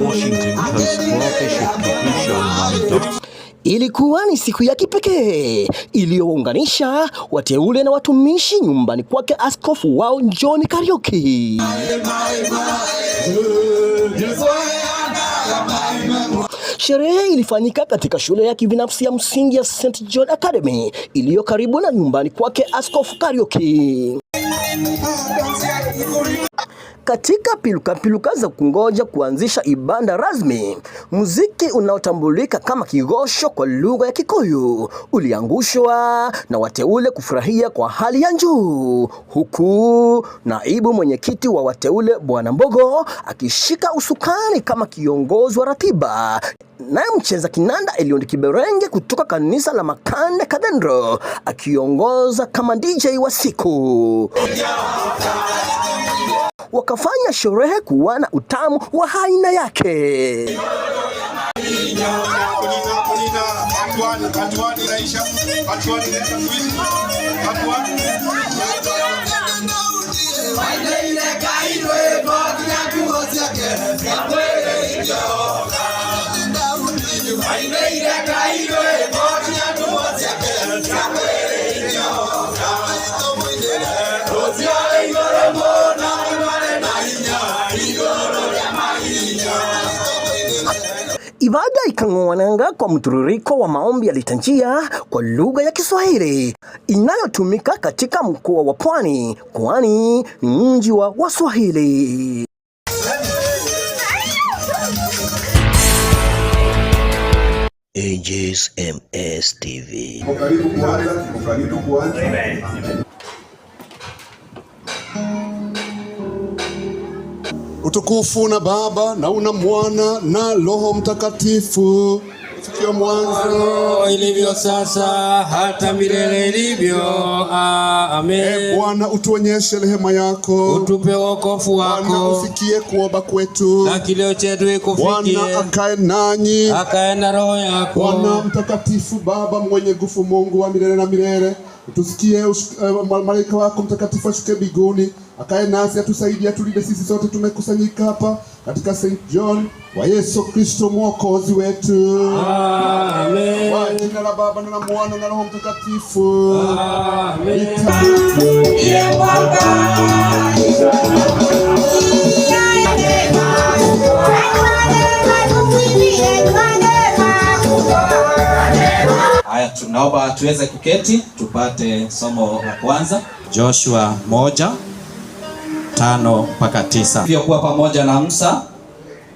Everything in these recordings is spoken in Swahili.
Washington Coast Bishop Kikucha. Ilikuwa ni siku ya kipekee iliyounganisha wateule na watumishi nyumbani kwake askofu wao John Kariuki. Sherehe ilifanyika katika shule ya kibinafsi ya msingi ya St. John Academy iliyo karibu na nyumbani kwake askofu Kariuki. Katika piluka za kungoja kuanzisha ibada rasmi, muziki unaotambulika kama kigosho kwa lugha ya Kikuyu uliangushwa na wateule kufurahia kwa hali ya juu, huku naibu mwenyekiti wa wateule Bwana Mbogo akishika usukani kama kiongozi wa ratiba, naye mcheza kinanda Eliud Kiberenge kutoka kanisa la Makande Cathedral akiongoza kama DJ wa siku. Wakafanya sherehe kuwa na utamu wa aina yake. Ibada ikang'oananga kwa mtiririko wa maombi ya litanjia kwa lugha ya Kiswahili inayotumika katika mkoa wa Pwani, kwani ni mji wa Waswahili. AJS TV. Karibu kuanza. Amen. Utukufu na Baba na una Mwana na Roho Mtakatifu, sikia mwanzo ilivyo sasa hata milele ilivyo. Amen. Bwana utuonyeshe rehema yako, utupe wokovu wako. Bwana usikie kuomba kwetu, na kilio chetu ikufikie. Bwana akae nanyi, akae na roho yako. Bwana mtakatifu, Baba mwenye nguvu, Mungu wa milele na milele, utusikie. Malaika wako mtakatifu ashuke mbinguni, akae nasi, atusaidie, tulinde sisi sote tumekusanyika hapa katika St. John wa Yesu Kristo mwokozi wetu. Amen. Kwa jina la Baba na la Mwana na Roho Mtakatifu. Amen. Haya, tunaomba tuweze kuketi tupate somo la kwanza. Joshua 1:5-9. Hivyo kuwa pamoja na Musa,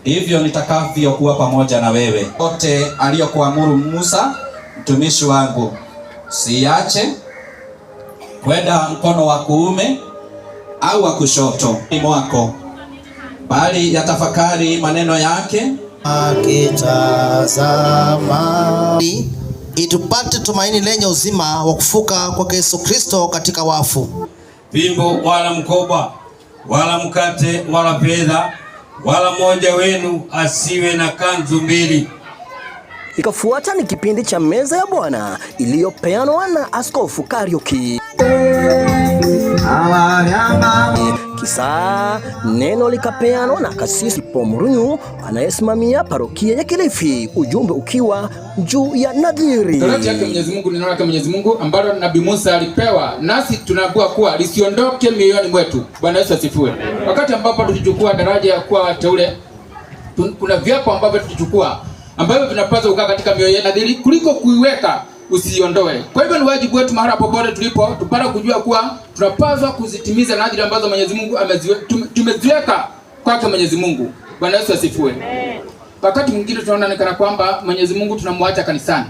hivyo nitakavyokuwa pamoja na wewe. Yote aliyokuamuru Musa mtumishi wangu, siache kwenda mkono wa kuume au wa kushoto mwako, bali yatafakari maneno yake akitazama, itupate tumaini lenye uzima wa kufuka kwa Yesu Kristo katika wafu. Fimbo wala mkoba wala mkate wala fedha wala mmoja wenu asiwe na kanzu mbili. Ikafuata ni kipindi cha meza ya Bwana iliyopeanwa na Askofu Kariuki. Kisa neno likapeanwa na Kasisi Pomurunyu anayesimamia parokia ya Kilifi, ujumbe ukiwa juu ya nadhiri. Torati yake Mwenyezi Mungu, neno lake Mwenyezi Mungu ambalo Nabii Musa alipewa, nasi tunaambiwa kuwa lisiondoke mioyoni mwetu. Bwana Yesu asifiwe. Wakati ambapo tulichukua daraja ya kuwa wateule, kuna viapo ambavyo tulichukua ambavyo vinapaswa kukaa katika mioyo yetu nadhiri kuliko kuiweka usiondoe. Kwa hivyo ni wajibu wetu mahali popote tulipo tupata kujua kuwa tunapaswa kuzitimiza nadhiri ambazo Mwenyezi Mungu tumeziweka kwake Mwenyezi Mungu. Bwana Yesu asifiwe. Wakati mwingine tunaona kana kwamba Mwenyezi Mungu tunamwacha kanisani.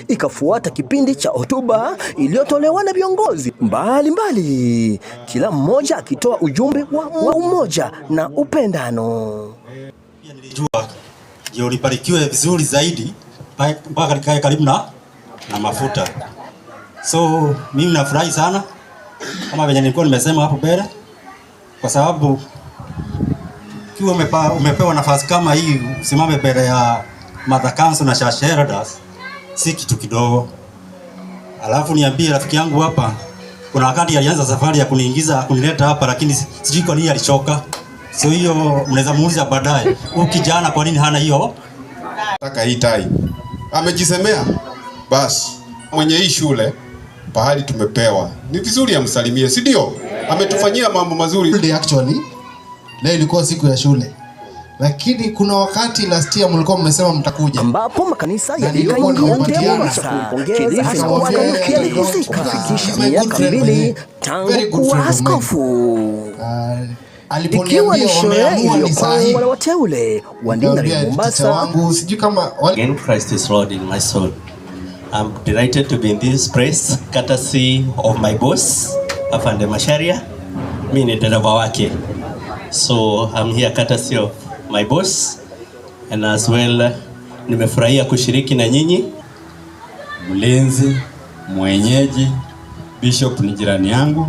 Ikafuata kipindi cha hotuba iliyotolewa na viongozi mbalimbali, kila mmoja akitoa ujumbe wa umoja na upendano. Nilijua ndio libarikiwe vizuri zaidi mpaka nikae karibu na mafuta. So mimi nafurahi sana kama venye nilikuwa nimesema hapo mbele, kwa sababu Kiwa umepewa nafasi kama hii usimame mbele ya Mother Council na Church Elders, si kitu kidogo. Alafu niambie rafiki yangu hapa, kuna wakati alianza safari ya kunileta hapa, lakini sijui kwa nini alichoka. So hiyo mnaweza muuliza baadaye. Huyu kijana kwa nini hana hiyo? Nataka hii tai. Amejisemea. Basi mwenye hii shule pahali tumepewa. Ni vizuri amsalimie, si ndio? Ametufanyia mambo mazuri. Actually, leo ilikuwa siku ya shule. Lakini kuna wakati last year mlikuwa mmesema mtakuja, ambapo makanisa yalikaingia kumpongeza kufikisha miaka 2 tangu kuwa askofu. Ikiwa ni sherehe iliyopangwa na wateule wa dini ya Mombasa. Again, Christ is Lord in my soul. I'm delighted to be in this place, courtesy of my boss, Afande Masharia. Mimi ni dereva wake. So I'm here courtesy of my boss, and as well nimefurahia kushiriki na nyinyi. Mlinzi, mwenyeji, Bishop ni jirani yangu.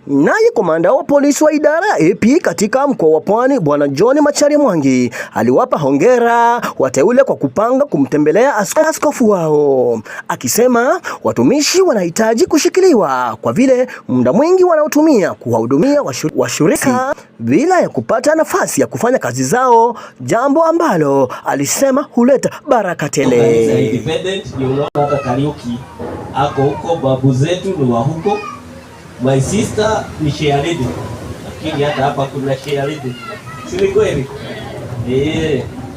Naye komanda wa polisi wa idara ya AP katika mkoa wa Pwani Bwana John Macharia Mwangi aliwapa hongera wateule kwa kupanga kumtembelea askofu wao, akisema watumishi wanahitaji kushikiliwa kwa vile muda mwingi wanaotumia kuwahudumia washirika bila ya kupata nafasi ya kufanya kazi zao, jambo ambalo alisema huleta baraka tele. Independent, hata Kariuki ako huko, babu zetu ni wa huko. My sister ni Shealidi, lakini hata hapa kuna Shealidi, si ni kweli?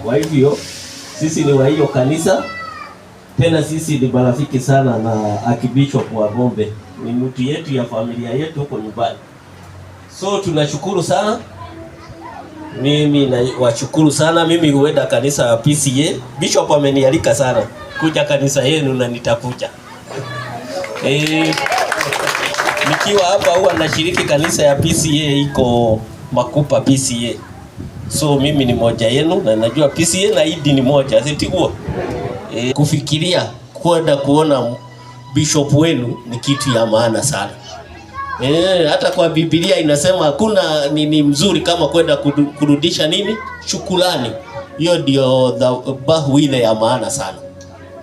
Kwa hivyo sisi ni wa hiyo kanisa, tena sisi ni marafiki sana na Archbishop wa Gombe, ni mtu yetu ya familia yetu huko nyumbani. So tunashukuru sana, mimi na washukuru sana. Mimi huenda kanisa ya PCA, Bishop amenialika sana kuja kanisa yenu na nitakuja. Nikiwa hapa huwa nashiriki kanisa ya PCA iko Makupa PCA. So mimi ni moja yenu na najua PCA na idi ni moja, sisi huo. Kufikiria kwenda kuona bishop wenu ni kitu ya maana sana. Hata kwa Biblia inasema hakuna nini mzuri kama kwenda kurudisha nini? Shukrani. Hiyo ndio dhabahu ile ya maana sana.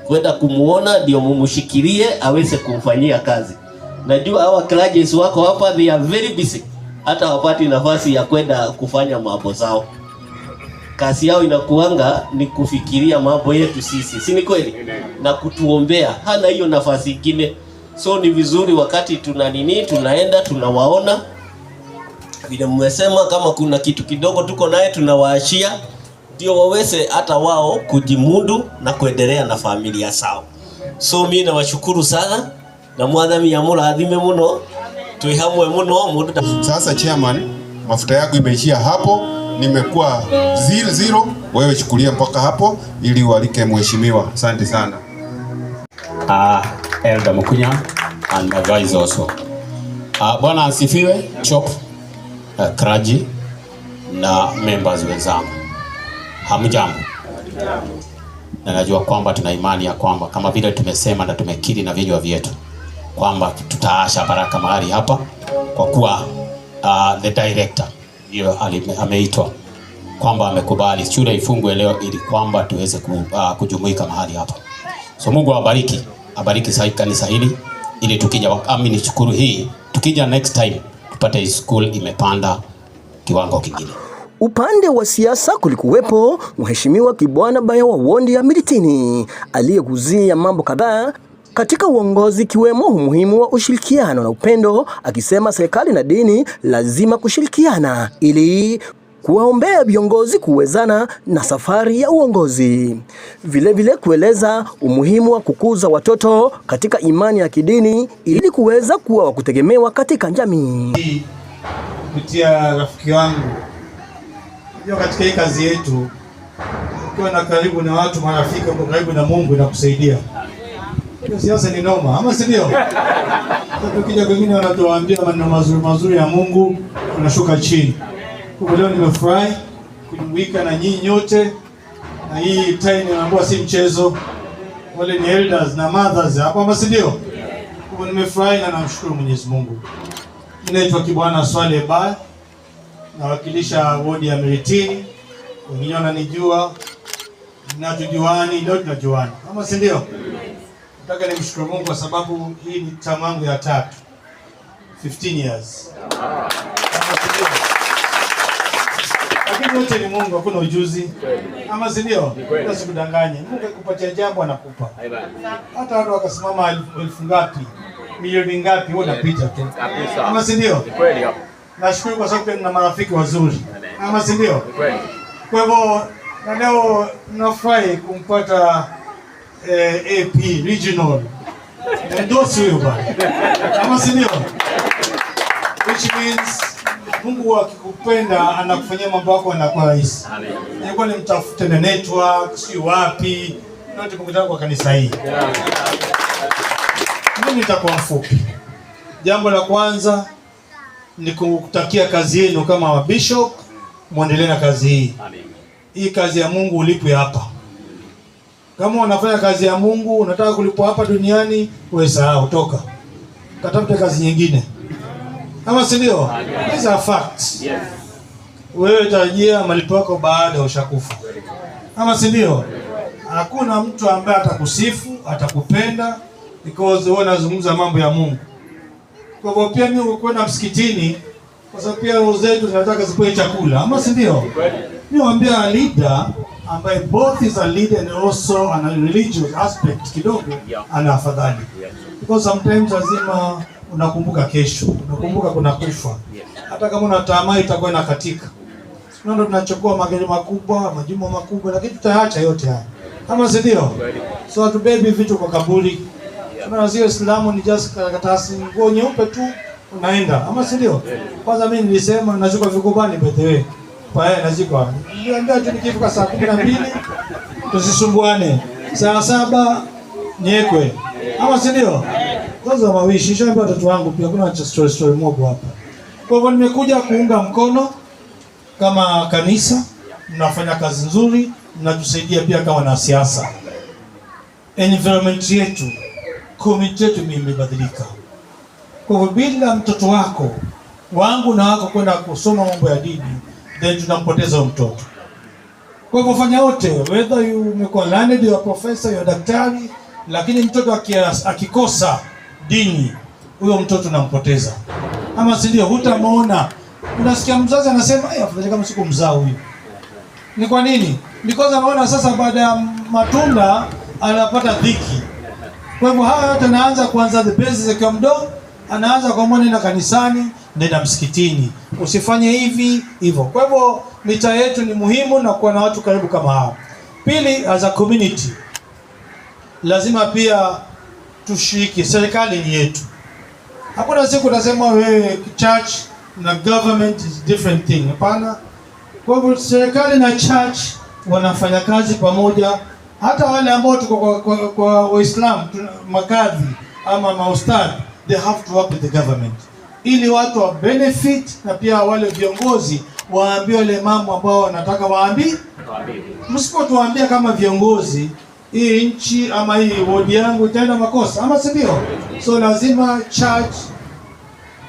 Kwenda kumuona ndio mumshikilie aweze kumfanyia kazi. Najua hawa clergies wako hapa, they are very busy. Hata wapati nafasi ya kwenda kufanya mambo zao. Kazi yao inakuanga ni kufikiria mambo yetu sisi, si ni kweli? Na kutuombea. Hana hiyo nafasi nyingine. So ni vizuri wakati tunaenda tunawaona. Vile mmesema kama kuna kitu kidogo tuko naye tunawaashia, ndio waweze hata wao kujimudu na kuendelea na familia zao. So mimi nawashukuru sana. Na mwadhami ya murathime muno, tuihamwe muno muda. Sasa chairman, mafuta yako imeishia hapo, nimekuwa 0, wewe chukulia mpaka hapo ili ualike mheshimiwa. Asante sana. Elder Mukunya and my vice also. Bwana asifiwe, Bishop, clergy na members wenzangu. Hamjambo. Na najua kwamba tuna imani ya kwamba kama vile tumesema na tumekiri na vinywa vyetu kwamba tutaasha baraka mahali hapa kwa kuwa the director ndio ameitwa kwamba amekubali shule ifungwe leo ili kwamba tuweze kujumuika mahali hapa. So Mungu abariki sahi kanisa hili ili tukija amini shukuru hii tukija next time tupate school imepanda kiwango kingine. Upande wa siasa kulikuwepo Mheshimiwa Kibwana Baya wa Wondi ya Miritini aliyeguzia mambo kadhaa katika uongozi kiwemo umuhimu wa ushirikiano na upendo, akisema serikali na dini lazima kushirikiana ili kuwaombea viongozi kuwezana na safari ya uongozi. Vile kueleza umuhimu wa kukuza watoto katika imani ya kidini ili kuweza kuwa wa kutegemewa katika jamii. Kupitia rafiki wangu, ndio katika hii kazi yetu ukiwa na karibu na watu marafiki uko karibu na Mungu inakusaidia. Siasa ni noma, ama si ndio? Tukija wengine wanatuambia maneno mazuri ya Mungu, tunashuka chini. Kwa leo nimefurahi kujumuika na nyinyi nyote, na hii time inaambiwa si mchezo. Wale ni elders na mothers hapa, ama si ndio? Kwa nimefurahi na namshukuru Mwenyezi Mungu. Mimi naitwa Kibwana Swale Baya, nawakilisha wodi ya Miritini. wengine wananijua, na tujuani, ndio tunajuana, ama si ndio? Nataka nimshukuru Mungu kwa sababu hii ni tamu yangu ya 3, 15 years. Lakini yote ni Mungu, hakuna ujuzi, ama si ndio? Usikudanganye, Mungu akupatia jambo anakupa. Hata watu wakasimama elfu ngapi, milioni ngapi, wewe unapita tu, ama si ndio? Nashukuru kwa sababu nina marafiki wazuri, ama si ndio? Kwa hivyo na leo nafurahi kumpata AP regional endorse huyo bwana, ama si ndio? Which means Mungu akikupenda anakufanyia mambo yako yanakuwa rahisi. Nilikuwa nimtafute na network, si wapi, na tukutana kwa kanisa hii. Mimi nitakuwa mfupi. Jambo la kwanza ni kukutakia kazi yenu kama wa bishop, muendelee na kazi hii. Hii kazi ya Mungu ulipwe hapa. Kama unafanya kazi ya Mungu, unataka kulipwa hapa duniani, wewe sahau, toka. Katafute kazi nyingine. Kama si ndio? These are facts. Wewe tarajia malipo yako baada ya ushakufa. Kama si ndio? Hakuna mtu ambaye atakusifu, atakupenda because wewe unazungumza mambo ya Mungu. Kwa hivyo pia mimi kwenda msikitini kwa sababu pia roho zetu zinataka zipewe chakula. Ama si ndio? Mimi naambia leader ambaye both is a leader and also a religious aspect kidogo ana afadhali. Because sometimes lazima unakumbuka kesho, unakumbuka kuna kufa. Hata kama una tamaa itakuwa inakatika. Ndio tunachukua magari makubwa, majumba makubwa, lakini tutaacha yote haya. Kama si ndio? So hatubebi vitu kwa kaburi. Tunazio Uislamu ni just karatasi nguo nyeupe tu unaenda. Ama si ndio? Kwanza mimi nilisema nazikwa vikubani betewe. Pae nazikwa. Niambia tu nikifika saa 12 tusisumbuane. Saa 7 nyekwe. Ama si ndio? Kwanza mawishi shamba watoto wangu pia kuna story mob hapa. Kwa hivyo nimekuja kuunga mkono kama kanisa, mnafanya kazi nzuri, mnatusaidia pia kama wanasiasa. Environment yetu, community yetu imebadilika. Kwa hivyo bila mtoto wako, wangu na wako kwenda kusoma mambo ya dini, then tunampoteza mtoto. Kwa hivyo fanya wote, whether you umekuwa learned, you are professor, you are daktari, lakini mtoto akikosa dini, huyo mtoto nampoteza. Ama si ndio? Hutamuona. Unasikia mzazi anasema, afadhali kama siku mzaa huyu. Ni kwa nini? Because anaona sasa baada ya matunda anapata dhiki. Kwa hivyo haya yote anaanza kuanza the basis akiwa mdogo, anaanza kwa mwana na kanisani, nenda msikitini. Usifanye hivi hivyo. Kwa hivyo mita yetu ni muhimu na kuwa na watu karibu kama hao. Pili, as a community, lazima pia tushiriki. Serikali ni yetu. Hakuna siku nasema wewe church na government is different thing. Hapana. Kwa hivyo serikali na church wanafanya kazi pamoja. Hata wale ambao tuko kwa Waislamu, makadhi ama maustadhi, they have to work with the government. Ili watu wa benefit na pia wale viongozi waambie wale mambo ambao wanataka waambie. Msipotuambia kama viongozi, hii nchi ama hii wodi yangu itaenda makosa, ama si ndio? So lazima church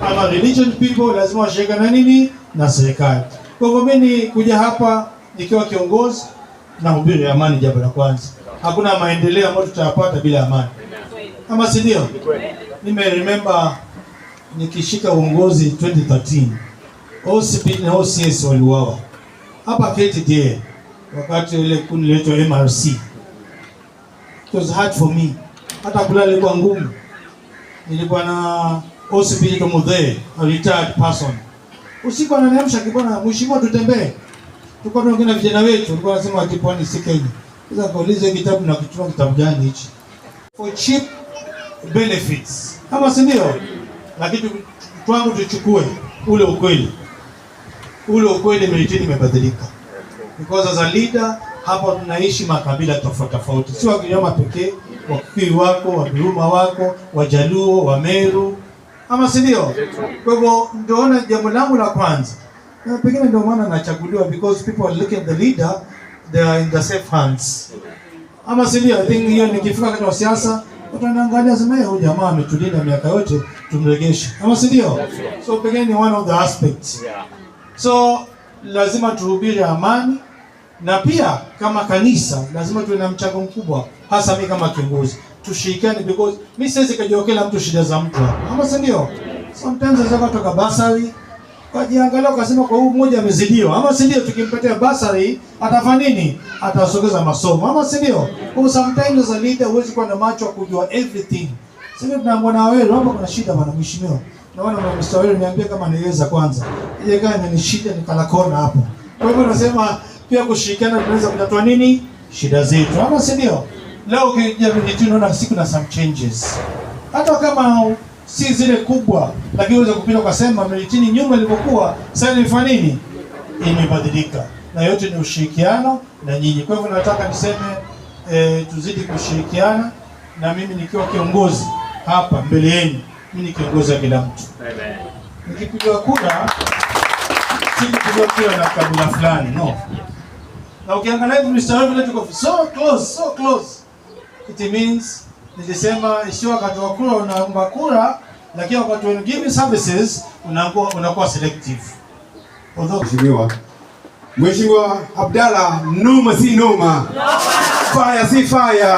ama religion people lazima washirika na nini na serikali. Kwa hivyo mimi kuja hapa nikiwa kiongozi na hubiri amani, jambo la kwanza. Hakuna maendeleo ambayo tutayapata bila amani. Ama si ndio? Remember nikishika uongozi 2013, OCP na OCS waliuawa hapa KTDA wakati ile kundi letu MRC. It was hard for me. Hata kulala ilikuwa ngumu. Nilikuwa na OCP Tomudhe, a retired person. Usiku ananiamsha kibona, mheshimiwa tutembee. Tulikuwa tunaongea na vijana wetu, tulikuwa tunasema Kipwani si Kenya. Sasa kaulize kitabu na kichukua kitabu gani hichi? For cheap benefits. Kama si ndio? Lakini tuangu tuchukue ule ukweli. Ule ukweli militini imebadilika. Because as a leader hapa tunaishi makabila tofauti tofauti. Si Wagiriama pekee, Wakikuyu wako, Wabiruma wako, Wajaluo, Wameru. Ama si ndio? Kwa hivyo ndio jambo langu la kwanza. Na pengine ndio maana nachaguliwa because people are looking at the leader, they are in the safe hands. Ama si ndio? I think hiyo nikifika katika siasa, wataangalia sema huyu jamaa ametulinda miaka yote, tumregeshe. Ama si ndio? So pengine ni one of the aspects. So lazima tuhubiri amani Na pia kama kanisa lazima tuwe na mchango mkubwa, hasa mimi kama kiongozi. Tushirikiane because mimi siwezi kujiokela mtu shida za mtu. Ama si ndio? Sometimes unaweza kutoka basari kwa jiangalia ukasema kwa huyu mmoja amezidiwa. Ama si ndio, tukimpatia basari atafanya nini? Atasogeza masomo. Ama si ndio? Kwa sometimes as a leader huwezi kuwa na macho ya kujua everything. Sasa tunamwona wewe hapa kuna shida bwana mheshimiwa. Naona Mr. Wewe niambie kama niweza kwanza. Ile gani ni shida nikala kona hapo. Kwa hivyo nasema pia kushirikiana tunaweza kutatua nini? Shida zetu. Ama si ndio? Leo ukija tunaona siku na some changes. Hata kama si zile kubwa, lakini unaweza kupita ukasema Miritini nyuma ilivyokuwa, sasa imefanya nini? Imebadilika. Na yote ni ushirikiano na nyinyi. Kwa hivyo nataka niseme tuzidi kushirikiana, na mimi nikiwa kiongozi hapa mbele yenu, mimi ni kiongozi wa kila mtu. Nikipiga kura si kupiga kura na kabila fulani, no. Na ukiangalia hivi Mr. Wewe tuko so close. It means nilisema sio wakati wa kura unaomba kura, lakini wakati wa giving services unakuwa selective. Mheshimiwa Abdalla, noma si noma. Fire si fire.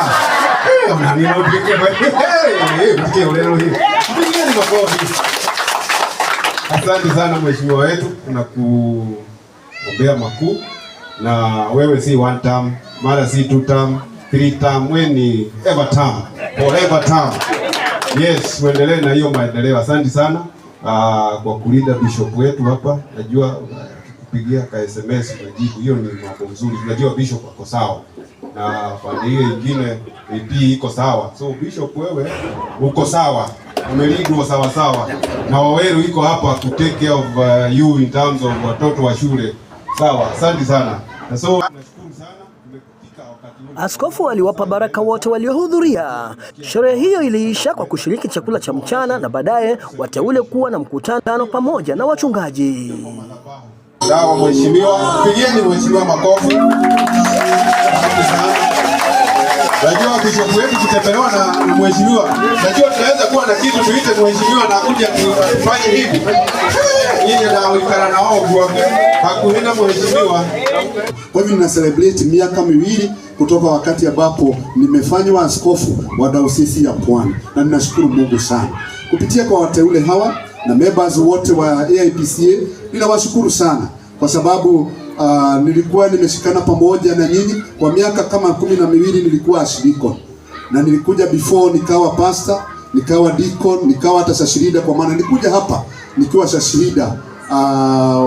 Asante sana mheshimiwa wetu, tunakuombea makuu, na wewe si one term, mara si two term, 3 term, wewe ni ever term, forever term. Yes, uendelee na hiyo maendeleo. Asante sana kwa kulinda bishop wetu hapa. Najua kupigia ka SMS unajibu, hiyo ni mambo nzuri. Unajua bishop ako sawa na familia nyingine iko sawa. So bishop wewe uko sawa, umelindwa sawa sawa, na Waweru iko hapa to take care of you in terms of watoto wa shule. Sawa, asante sana. Na so nashukuru sana. Askofu aliwapa baraka wote waliohudhuria. Sherehe hiyo iliisha kwa kushiriki chakula cha mchana na baadaye wateule kuwa na mkutano pamoja na wachungaji. Sawa mheshimiwa, pigeni mheshimiwa makofi. Najua bishop wetu kitembelewa na mheshimiwa. Najua tunaweza kuwa na kitu tuite mheshimiwa na kuja kufanya hivi. Yeye na ukara na wao kwa hakuenda mheshimiwa. Kwa hivyo nina celebrate miaka miwili kutoka wakati ambapo nimefanywa askofu wa Dayosisi ya Pwani, na ninashukuru Mungu sana kupitia kwa wateule hawa na members wote wa AIPCA. Ninawashukuru sana kwa sababu nilikuwa nimeshikana pamoja na nyinyi kwa miaka kama 12. Nilikuwa ashiriko na nilikuja before nikawa pastor, nikawa deacon, nikawa hata shashirida, kwa maana nilikuja hapa nikiwa shashirida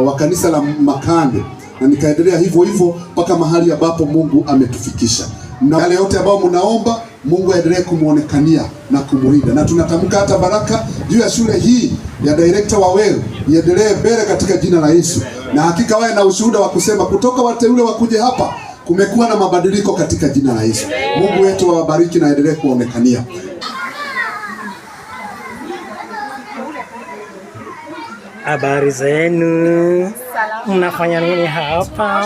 wa kanisa la Makande, na nikaendelea hivyo hivyo mpaka mahali ambapo Mungu ametufikisha. Na yale yote ambao mnaomba Mungu aendelee kumuonekania na kumulinda, na tunatamka hata baraka juu ya shule hii ya director wa Waweru iendelee mbele katika jina la Yesu. Na hakika wawe na ushuhuda wa kusema kutoka wateule wakuje hapa kumekuwa na mabadiliko katika jina la Yesu. Mungu wetu awabariki na aendelee kuonekania. Habari zenu? Mnafanya nini hapa?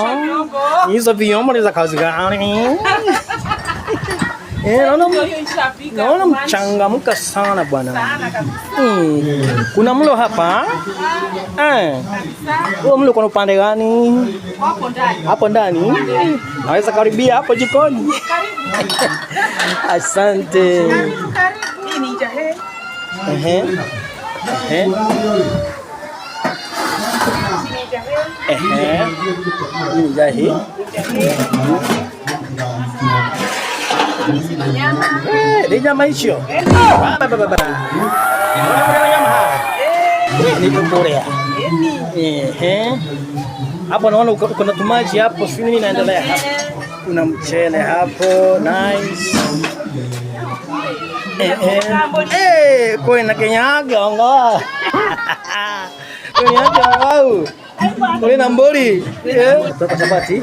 Hizo vyombo ni za kazi gani? Naona mchangamka sana bwana. Kuna mlo hapa? Huo mlo kwa upande gani? Hapo ndani. Naweza karibia hapo jikoni. Asante. Ini jahe. Dia nyama hicho. Ni Korea. Hapo naona kuna tumaji hapo, si nini inaendelea hapo. Kuna mchele hapo, nice. Koi na kenyaga ongo. Kenyaga wow. Koi na mboli. Kutoka Sabati.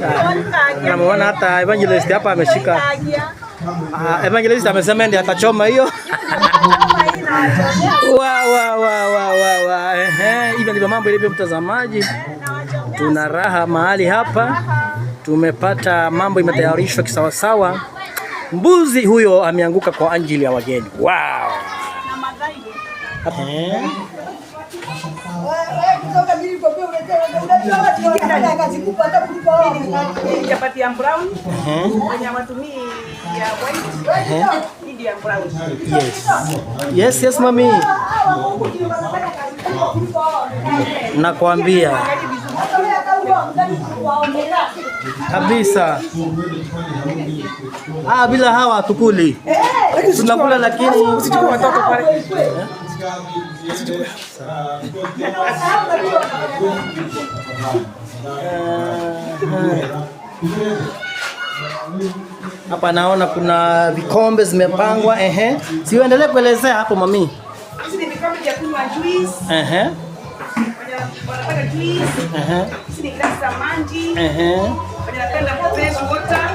Namuona hata evangelist hapa ameshika. Evangelist amesema ndiye atachoma hiyo. Hivi ndivyo mambo ilivyo, mtazamaji. Tuna raha mahali hapa. Tumepata mambo imetayarishwa kisawasawa. Mbuzi huyo ameanguka kwa ajili ya wageni. Wow. Chapati ya brown. Wenye watumii ya white. Hii ya brown. Yes, mami. Nakwambia. Kabisa. Bila hawa tukuli. Tunakula lakini usichukue watoto pale. Hapa naona kuna vikombe zimepangwa. Siuendelee kuelezea hapo mami. Hizi ni vikombe vya kunywa juice. Wanapenda juice. Hizi ni glasi za maji. Wanapenda fresh water.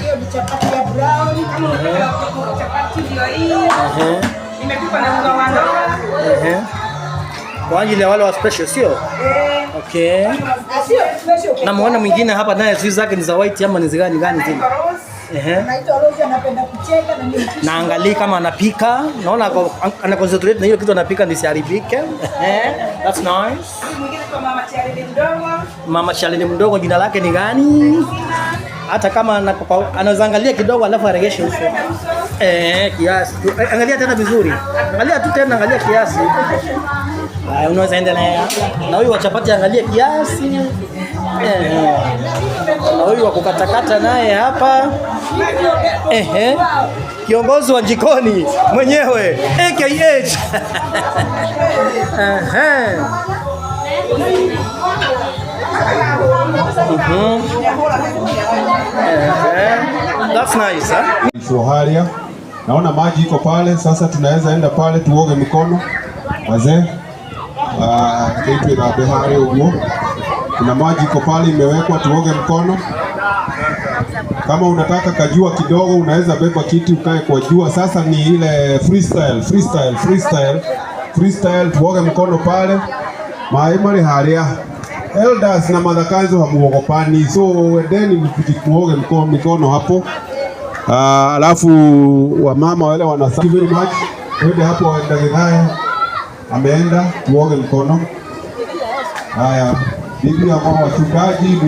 Hiyo ni chapati ya brown. Kama unataka chapati ndio hii. Imepikwa na unga wa ndoa. Kwa ajili ya wale wa special sio? Okay. Na muona mwingine hapa naye sisi zake ni za white ama ni gani zile? Anaitwa Rose, anapenda kucheka na mimi. Naangalia kama anapika. Naona ana concentrate na hiyo kitu anapika nisiharibike. That's nice. Mwingine kwa mama Charlie mdogo. Mama Charlie mdogo jina lake ni gani? Hata kama anaweza angalia kidogo alafu aregeshe uso. Kiasi. Angalia tena vizuri. Angalia tu tena, angalia kiasi. Unaweza endelea. Na huyu wa chapati angalia kiasi. Na huyu wa kukatakata naye hapa. Kiongozi wa jikoni mwenyewe AKH. That's nice, Shoharia. Naona maji iko pale, sasa tunaweza enda pale tuoge mikono. Wazee. Kitu ina behari huko. Kuna maji iko pale imewekwa tuoge mkono. Kama unataka kajua kidogo unaweza beba kiti ukae kwa jua. Sasa ni ile freestyle tuoge mkono pale. Maimari haria. Elders na madhakanzo hamuogopani, so endeni mkituoge mikono hapo. Alafu wamama wale wanasaki very much. Wende hapo waenda gidhaya. Ameenda tuoge mkono. Haya, bibi ya mama wachungaji.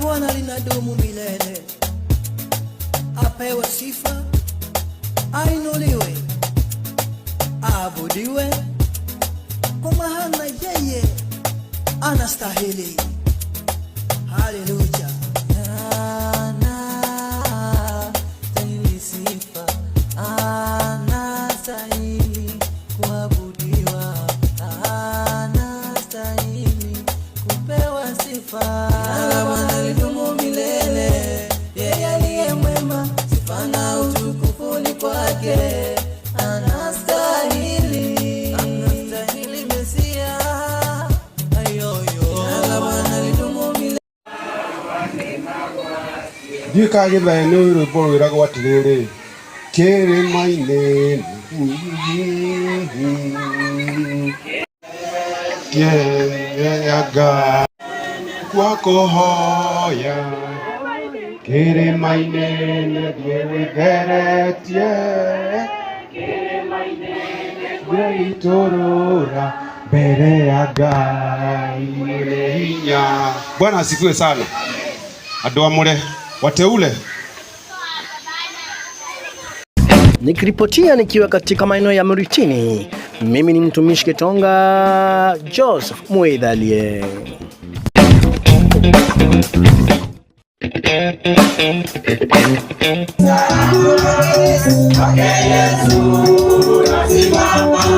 Bwana linadumu milele. Apewe sifa, ainuliwe, aabudiwe, kwa maana yeye anastahili. Haleluya. Anastahili sifa, anastahili kuabudiwa, anastahili kupewa sifa. Dika githae ni rwimbo rwiragwo atiriri kirima-ini kieaga kwa kuhoya kirima-ini nithie witheretie iturura mbere ya Ngai mwene hinya. Bwana asifiwe sana. Andũ amũre wateule. Nikiripotia nikiwa katika maeneo ya Muritini, Mimi ni mtumishi Kitonga Joseph Mwidhalie.